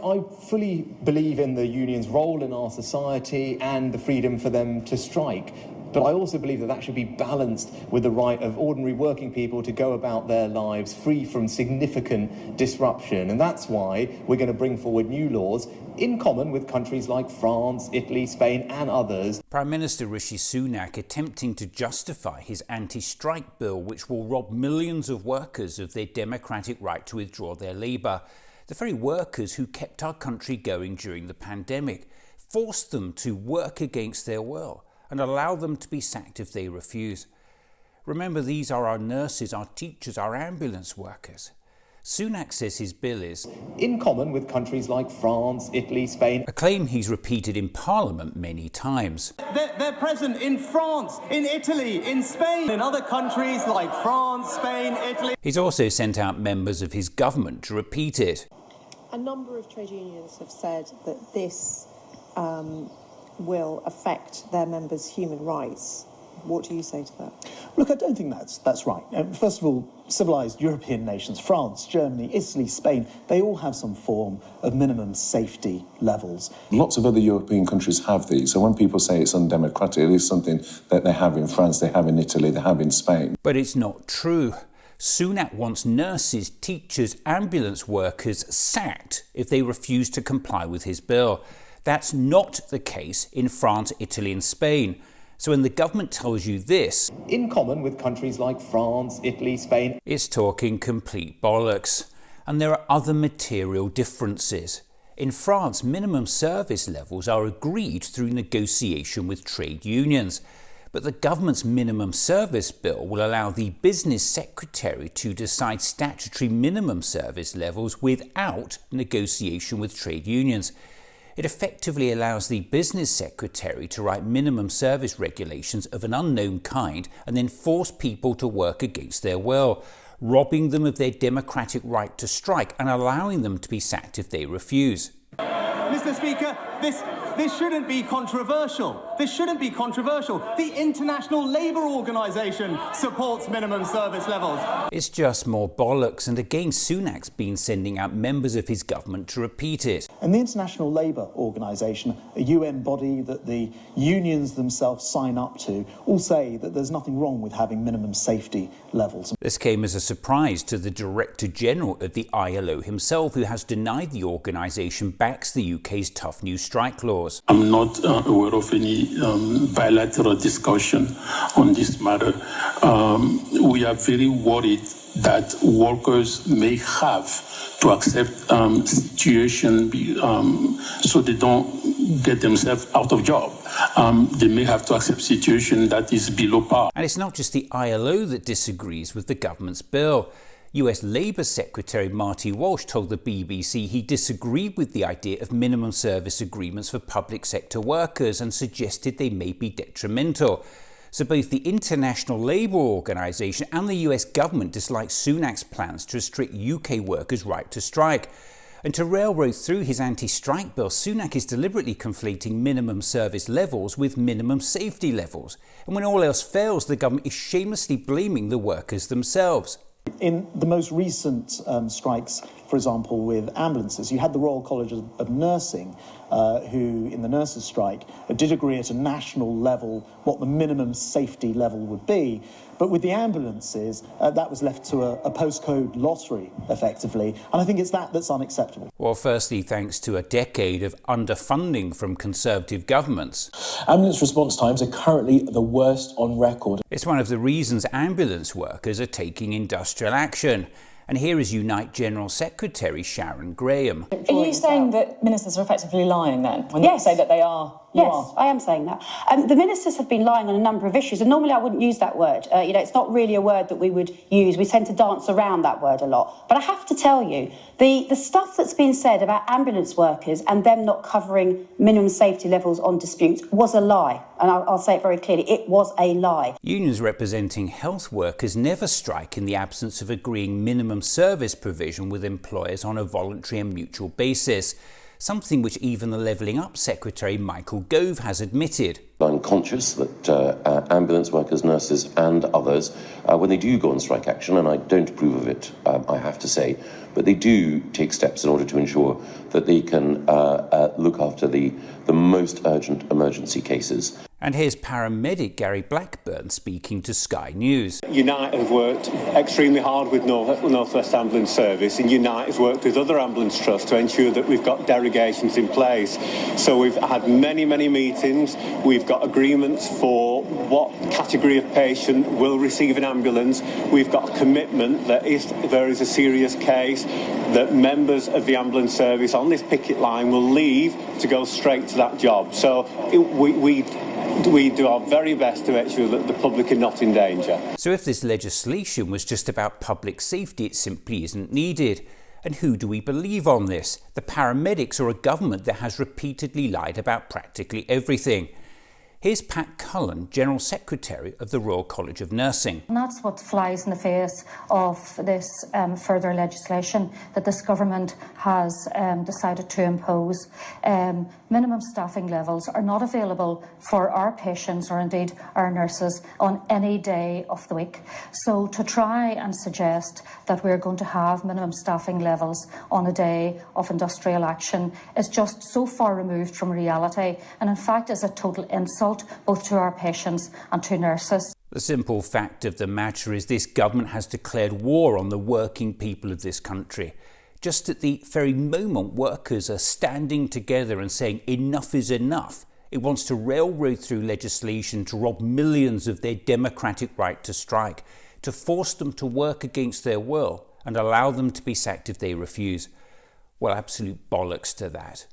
I fully believe in the union's role in our society and the freedom for them to strike. But I also believe that that should be balanced with the right of ordinary working people to go about their lives free from significant disruption. And that's why we're going to bring forward new laws in common with countries like France, Italy, Spain and others. Prime Minister Rishi Sunak attempting to justify his anti-strike bill, which will rob millions of workers of their democratic right to withdraw their labour. The very workers who kept our country going during the pandemic, forced them to work against their will and allow them to be sacked if they refuse. Remember, these are our nurses, our teachers, our ambulance workers. Sunak says his bill is in common with countries like France, Italy, Spain. A claim he's repeated in Parliament many times. They're present in France, in Italy, in Spain, in other countries like France, Spain, Italy. He's also sent out members of his government to repeat it. A number of trade unions have said that this will affect their members' human rights. What do you say to that? Look, I don't think that's right. First of all, civilised European nations, France, Germany, Italy, Spain, they all have some form of minimum safety levels. Lots of other European countries have these, so when people say it's undemocratic, it is something that they have in France, they have in Italy, they have in Spain. But it's not true. Sunak wants nurses, teachers, ambulance workers sacked if they refuse to comply with his bill. That's not the case in France, Italy and Spain. So when the government tells you this, in common with countries like France, Italy, Spain, it's talking complete bollocks. And there are other material differences. In France, minimum service levels are agreed through negotiation with trade unions. But the government's minimum service bill will allow the business secretary to decide statutory minimum service levels without negotiation with trade unions. It effectively allows the business secretary to write minimum service regulations of an unknown kind and then force people to work against their will, robbing them of their democratic right to strike and allowing them to be sacked if they refuse. Mr. Speaker, this shouldn't be controversial. This shouldn't be controversial. The International Labour Organization supports minimum service levels. It's just more bollocks, and again Sunak's been sending out members of his government to repeat it. And the International Labour Organization, a UN body that the unions themselves sign up to, all say that there's nothing wrong with having minimum safety levels. This came as a surprise to the Director General of the ILO himself, who has denied the organisation backs the UK's tough new strike laws. I'm not aware of any bilateral discussion on this matter. We are very worried that workers may have to accept situation so they don't get themselves out of job. They may have to accept situation that is below par. And it's not just the ILO that disagrees with the government's bill. US Labour Secretary Marty Walsh told the BBC he disagreed with the idea of minimum service agreements for public sector workers and suggested they may be detrimental. So both the International Labour Organization and the US government dislike Sunak's plans to restrict UK workers' right to strike. And to railroad through his anti-strike bill, Sunak is deliberately conflating minimum service levels with minimum safety levels. And when all else fails, the government is shamelessly blaming the workers themselves. In the most recent strikes, for example, with ambulances, you had the Royal College of Nursing, who, in the nurses' strike, did agree at a national level what the minimum safety level would be. But with the ambulances, that was left to a postcode lottery, effectively. And I think it's that's unacceptable. Well, firstly, thanks to a decade of underfunding from Conservative governments. Ambulance response times are currently the worst on record. It's one of the reasons ambulance workers are taking industrial action. And here is Unite General Secretary Sharon Graham. Are you saying that ministers are effectively lying then? When they say that they are? Yes, I am saying that. The ministers have been lying on a number of issues, and normally I wouldn't use that word. It's not really a word that we would use. We tend to dance around that word a lot. But I have to tell you, the stuff that's been said about ambulance workers and them not covering minimum safety levels on disputes was a lie. And I'll say it very clearly, it was a lie. Unions representing health workers never strike in the absence of agreeing minimum service provision with employers on a voluntary and mutual basis. something which even the Levelling Up Secretary Michael Gove has admitted. I'm conscious that ambulance workers, nurses and others, when they do go on strike action, and I don't approve of it, I have to say, but they do take steps in order to ensure that they can look after the most urgent emergency cases. And here's paramedic Gary Blackburn speaking to Sky News. Unite have worked extremely hard with North West Ambulance Service, and Unite has worked with other ambulance trusts to ensure that we've got derogations in place. So we've had many meetings. We've got agreements for what category of patient will receive an ambulance. We've got a commitment that if there is a serious case, that members of the ambulance service on this picket line will leave to go straight to that job. So we do our very best to make sure that the public are not in danger. So if this legislation was just about public safety, it simply isn't needed. And who do we believe on this? The paramedics or a government that has repeatedly lied about practically everything? Here's Pat Cullen, General Secretary of the Royal College of Nursing. And that's what flies in the face of this further legislation that this government has decided to impose. Minimum staffing levels are not available for our patients or indeed our nurses on any day of the week. So to try and suggest that we're going to have minimum staffing levels on a day of industrial action is just so far removed from reality, and in fact is a total insult both to our patients and to nurses. The simple fact of the matter is this government has declared war on the working people of this country. Just at the very moment workers are standing together and saying enough is enough, it wants to railroad through legislation to rob millions of their democratic right to strike, to force them to work against their will and allow them to be sacked if they refuse. Well, absolute bollocks to that.